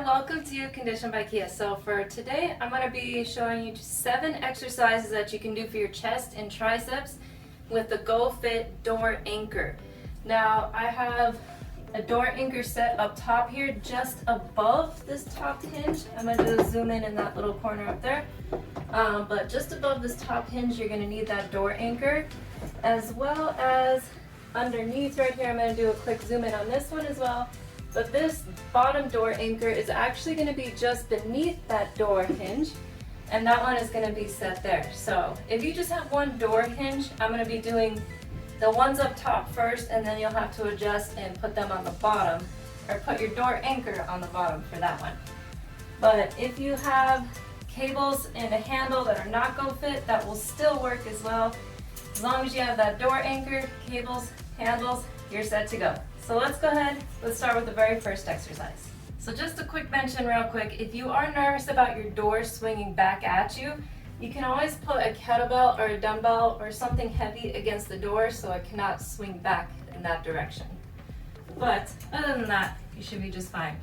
welcome to Condition by Kia. So for today, I'm going to be showing you 7 exercises that you can do for your chest and triceps with the FiT door anchor. Now I have a door anchor set up top here, just above this top hinge. I'm going to zoom in that little corner up there. But just above this top hinge, you're going to need that door anchor, as well as underneath right here. I'm going to do a quick zoom in on this one as well. But this bottom door anchor is actually going to be just beneath that door hinge, and that one is going to be set there. So if you just have one door hinge, I'm going to be doing the ones up top first, and then you'll have to adjust and put them on the bottom, or put your door anchor on the bottom for that one. But if you have cables and a handle that are not FiT, that will still work as well. As long as you have that door anchor, cables, handles, you're set to go. So let's go ahead, let's start with the very first exercise. So just a quick mention real quick, if you are nervous about your door swinging back at you, you can always put a kettlebell or a dumbbell or something heavy against the door so it cannot swing back in that direction. But other than that, you should be just fine.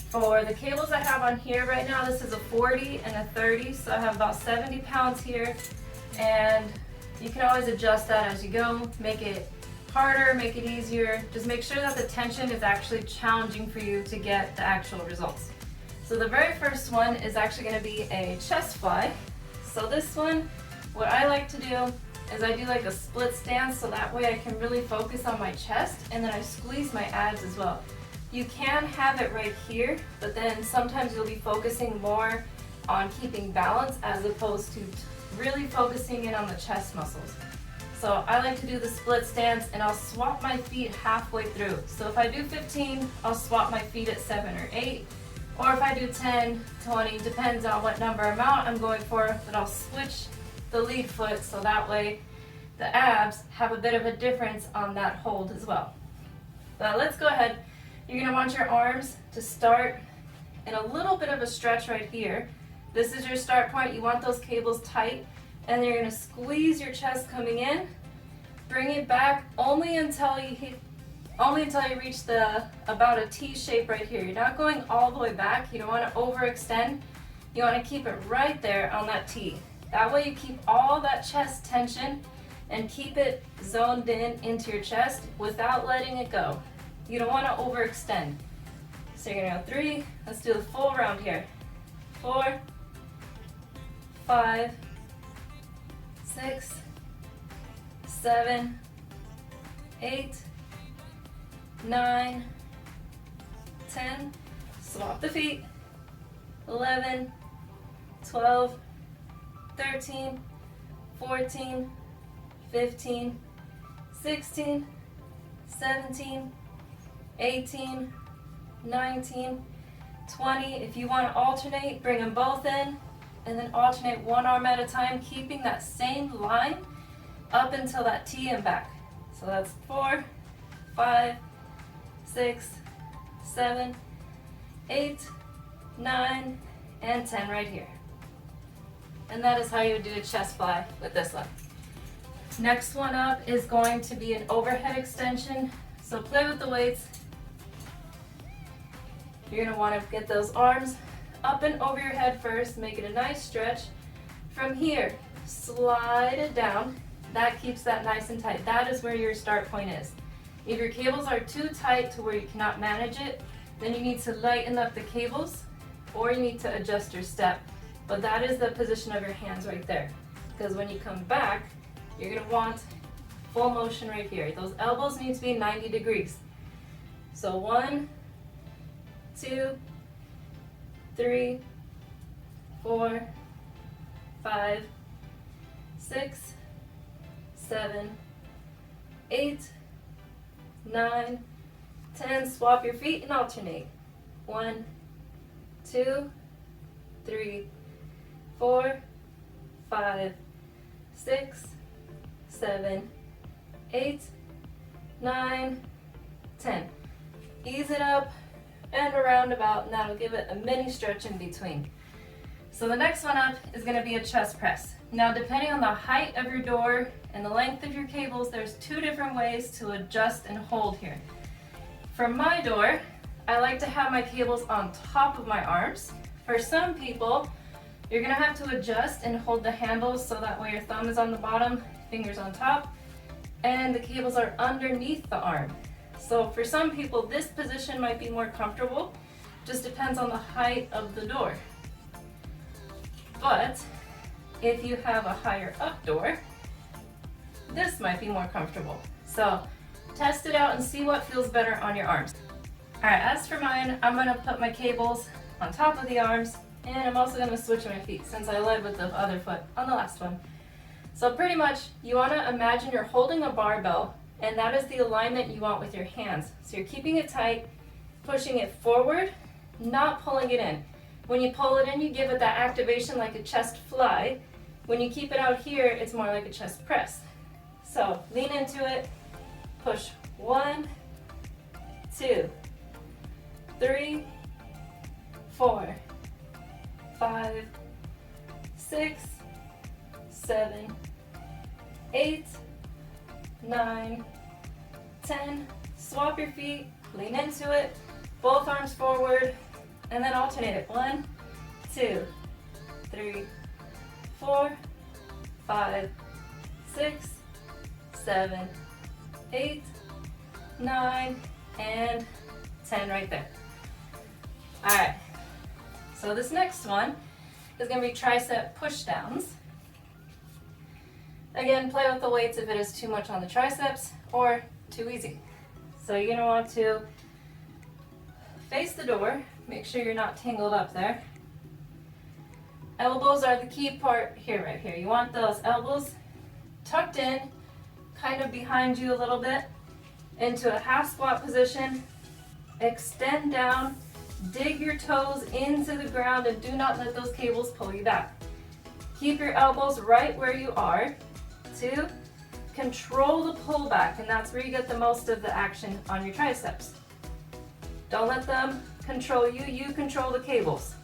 For the cables I have on here right now, this is a 40 and a 30, so I have about 70 pounds here, and you can always adjust that as you go, make it harder, make it easier. Just make sure that the tension is actually challenging for you to get the actual results. So the very first one is actually going to be a chest fly. So this one, what I like to do is I do like a split stance, so that way I can really focus on my chest, and then I squeeze my abs as well. You can have it right here, but then sometimes you'll be focusing more on keeping balance as opposed to really focusing in on the chest muscles. So I like to do the split stance, and I'll swap my feet halfway through. So if I do 15, I'll swap my feet at 7 or 8. Or if I do 10, 20, depends on what number amount I'm going for, but I'll switch the lead foot so that way the abs have a bit of a difference on that hold as well. But let's go ahead. You're going to want your arms to start in a little bit of a stretch right here. This is your start point. You want those cables tight. And then you're going to squeeze your chest coming in, bring it back only until you reach about a T shape right here. You're not going all the way back. You don't want to overextend. You want to keep it right there on that T. That way you keep all that chest tension and keep it zoned in into your chest without letting it go. You don't want to overextend. So you're going to go 3. Let's do the full round here. 4, 5, 6, 7, 8, 9, 10, swap the feet, 11, 12, 13, 14, 15, 16, 17, 18, 19, 20. If you want to alternate, bring them both in, and then alternate one arm at a time, keeping that same line up until that T and back. So that's 4, 5, 6, 7, 8, 9, and 10 right here. And that is how you would do a chest fly with this one. Next one up is going to be an overhead extension. So play with the weights. You're going to want to get those arms up and over your head first, make it a nice stretch. From here, slide it down. That keeps that nice and tight. That is where your start point is. If your cables are too tight to where you cannot manage it, then you need to lighten up the cables, or you need to adjust your step. But that is the position of your hands right there. Because when you come back, you're going to want full motion right here. Those elbows need to be 90 degrees. So 1, 2, 3, 4, 5, 6, 7, 8, 9, 10. Swap your feet and alternate. 1, 2, 3, 4, 5, 6, 7, 8, 9, 10. Ease it up and a roundabout, and that'll give it a mini stretch in between. So the next one up is going to be a chest press. Now, depending on the height of your door and the length of your cables, there's 2 different ways to adjust and hold here. For my door, I like to have my cables on top of my arms. For some people, you're gonna have to adjust and hold the handles so that way your thumb is on the bottom, fingers on top, and the cables are underneath the arm. So for some people, this position might be more comfortable. Just depends on the height of the door. But if you have a higher up door, this might be more comfortable. So test it out and see what feels better on your arms. All right, as for mine, I'm gonna put my cables on top of the arms, and I'm also gonna switch my feet since I led with the other foot on the last one. So pretty much, you wanna imagine you're holding a barbell, and that is the alignment you want with your hands. So you're keeping it tight, pushing it forward, not pulling it in. When you pull it in, you give it that activation like a chest fly. When you keep it out here, it's more like a chest press. So lean into it, push 1, 2, 3, 4, 5, 6, 7, 8, 9, 10. Swap your feet, lean into it, both arms forward, and then alternate it. 1, 2, 3, 4, 5, 6, 7, 8, 9, and 10 right there. All right, so this next one is gonna be tricep push downs. Again, play with the weights if it is too much on the triceps or too easy. So you're gonna want to face the door, make sure you're not tangled up there. Elbows are the key part here, right here. You want those elbows tucked in, kind of behind you a little bit, into a half squat position. Extend down, dig your toes into the ground, and do not let those cables pull you back. Keep your elbows right where you are to control the pullback, and that's where you get the most of the action on your triceps. Don't let them control you, you control the cables.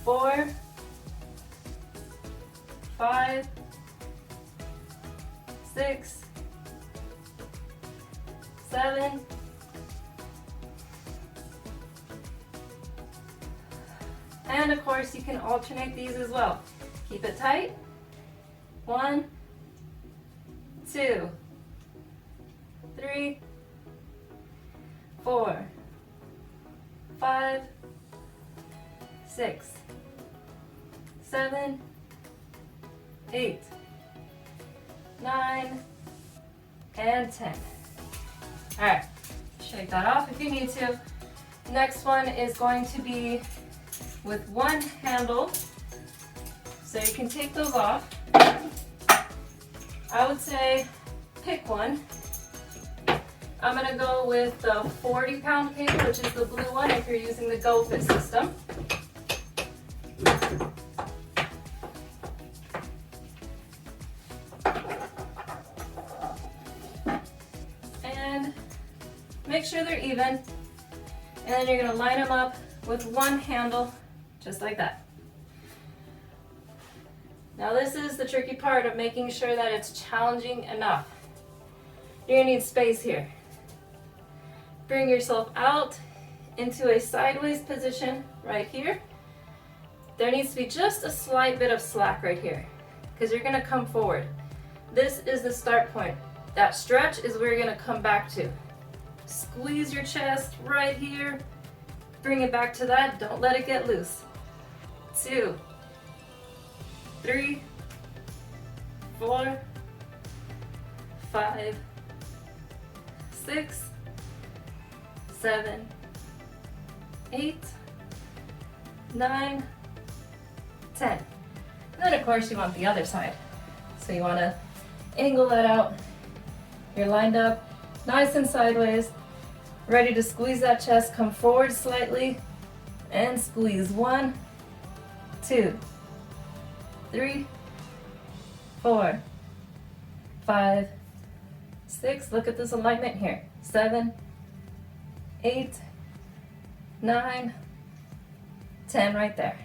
4, 5, 6, 7, and of course you can alternate these as well. Keep it tight. 1, 2, 3, 4, 5, 6, 7, 8, 9, and 10. All right, shake that off if you need to. Next one is going to be with one handle, so you can take those off. I would say pick one. I'm gonna go with the 40-pound cable, which is the blue one if you're using the FiT system. And make sure they're even. And then you're gonna line them up with one handle, just like that. Now this is the tricky part of making sure that it's challenging enough. You're gonna need space here. Bring yourself out into a sideways position right here. There needs to be just a slight bit of slack right here because you're gonna come forward. This is the start point. That stretch is where you're gonna come back to. Squeeze your chest right here. Bring it back to that. Don't let it get loose. 2, 3, 4, 5, 6, 7, 8, 9, 10. And then of course you want the other side. So you want to angle that out. You're lined up nice and sideways, ready to squeeze that chest. Come forward slightly and squeeze. 1, 2, 3, 4, 5, 6. Look at this alignment here. 7, 8, 9, 10 right there.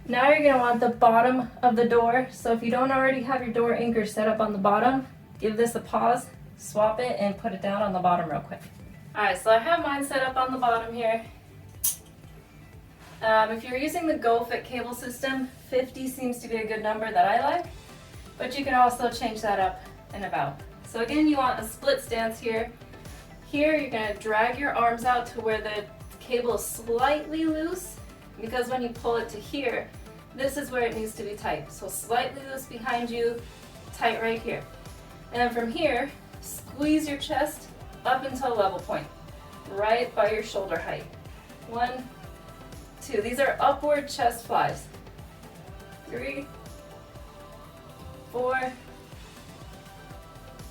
Now you're going to want the bottom of the door. So if you don't already have your door anchor set up on the bottom, give this a pause, swap it and put it down on the bottom real quick. Alright, so I have mine set up on the bottom here. If you're using the GoFit cable system, 50 seems to be a good number that I like, but you can also change that up and about. So again, you want a split stance here. Here, you're going to drag your arms out to where the cable is slightly loose, because when you pull it to here, this is where it needs to be tight. So slightly loose behind you, tight right here. And then from here, squeeze your chest up until level point, right by your shoulder height. 1, 2. These are upward chest flies. 3, 4,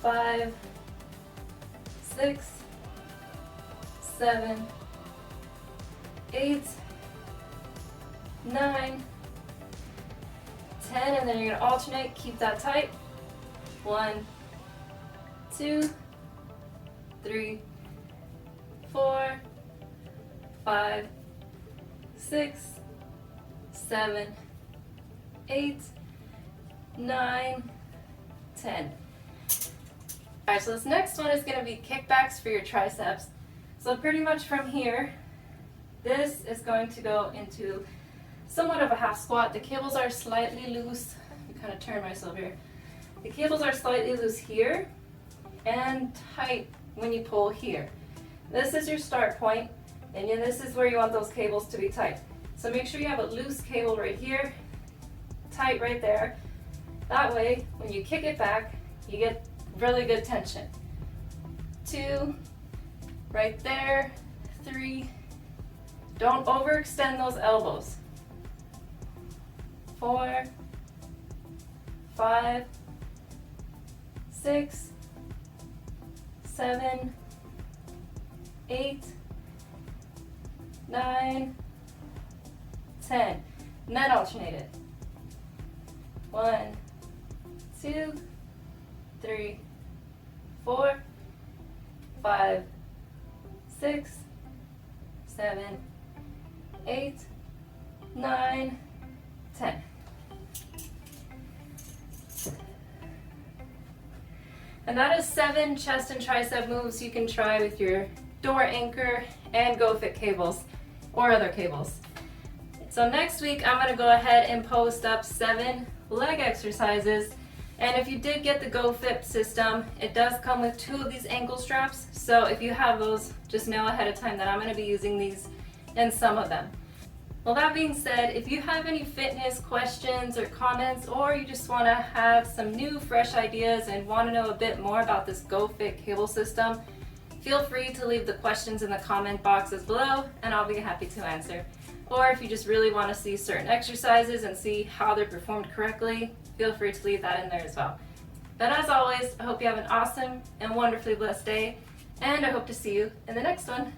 5, 6, 7, 8, 9, 10, and then you're going to alternate, keep that tight. 1, 2, 3, 4, 5, 6, 7, 8, 9, 10. Alright, so this next one is going to be kickbacks for your triceps. So pretty much from here, this is going to go into somewhat of a half squat. The cables are slightly loose. I kind of turn myself here. The cables are slightly loose here and tight when you pull here. This is your start point, and this is where you want those cables to be tight. So make sure you have a loose cable right here, tight right there. That way, when you kick it back, you get really good tension. 2, right there. 3, don't overextend those elbows. 4, 5, 6, 7, 8, 9, 10. And then alternate it. 1, 2, 3, 4, 5, 6, 7, 8, 9, 10. And that is 7 chest and tricep moves you can try with your door anchor and GoFit cables or other cables. So next week I'm going to go ahead and post up 7 leg exercises. And if you did get the GoFit system, it does come with 2 of these ankle straps. So if you have those, just know ahead of time that I'm going to be using these in some of them. Well, that being said, if you have any fitness questions or comments, or you just want to have some new, fresh ideas and want to know a bit more about this GoFit cable system, feel free to leave the questions in the comment boxes below, and I'll be happy to answer. Or if you just really want to see certain exercises and see how they're performed correctly, feel free to leave that in there as well. But as always, I hope you have an awesome and wonderfully blessed day, and I hope to see you in the next one.